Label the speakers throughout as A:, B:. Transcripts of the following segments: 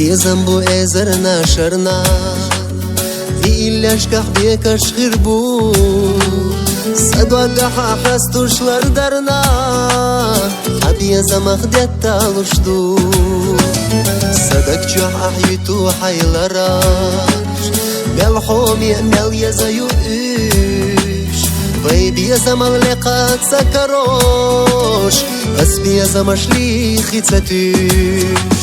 A: بيزم بو ازر ناشرنا إلاش كحبيكش خربو صدوق حستوشلر درنا حبي زمخ دتالشدو صدق جح أحيتو حيلراش ملحومي مل يزيو ويبي زمن لقات سكروش أسبي زمش لي خيتاتوش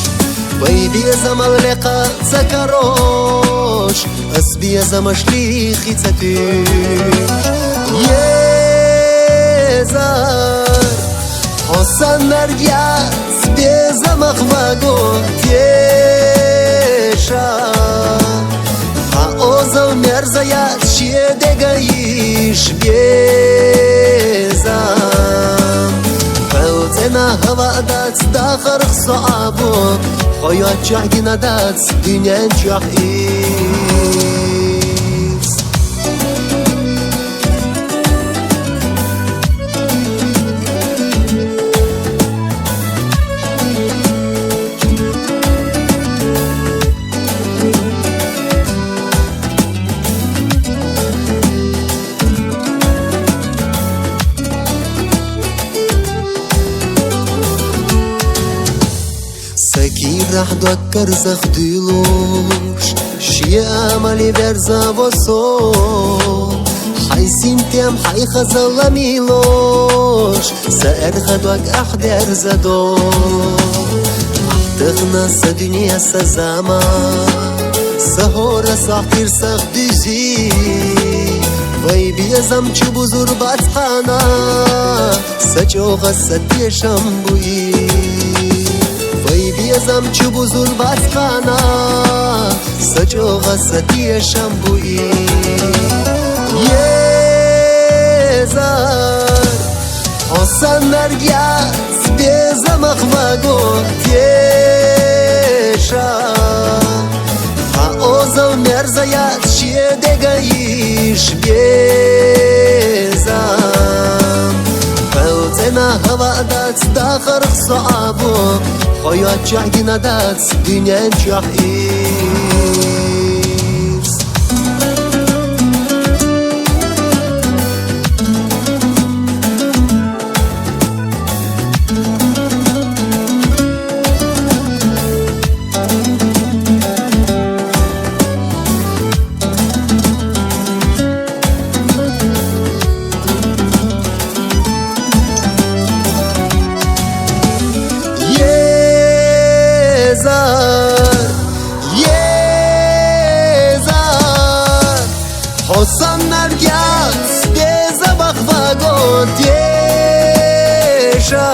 A: ويبي زمن لقات سكروش أسبي زمش لي خيتاتوش يزار حسن نرجس بزمخ وقوت يشا حاوزو مرزيات شيدگايش بيزام فوتنا هوا دات داخر صعبو حياة جاهينا دات دنيا جاهيز سكير راح دكر زخديلوش شي املي برزا وصو حيسين تيم حي خزل ميلوش سأر خدوك احدر زدو احتغنا سدنيا سزاما سهورة ساقير سخدزي وي بيزم چوبو زور باتخانا سجو غسد يشمبوي بيزم چوبو زور باتخانا سجو غسدي شمبوي يزار حسن نرجس بيزم اخوagot يشا حاوزو مرزيات شيدگايش بيزم فوتنا هوا دات داخر صعبو حياة جاهينا دات دنيا جاهيز حسن نرجس بزم اخوagot يشا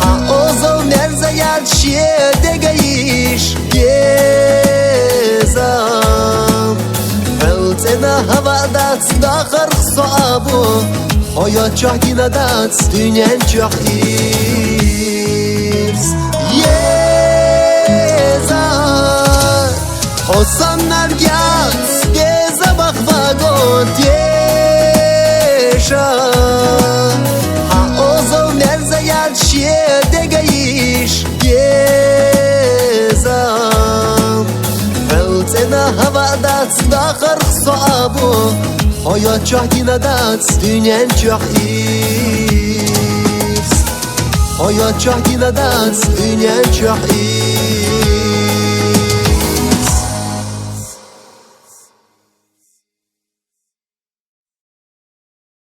A: حاوزو مرزيات شيدگايش بيزم فوتنا هوا دات داخر صعبو حياة جاهينا دات دنيا جاهيز يزار حسن نرجس بزم اخوagot يشا حاوزو مرزيات شيدگايش بيزم فوتنا هوا دات داخر صعبو حياة جاهينا دات دنيا جاهيز حياة جاهينا دات دنيا جاهيز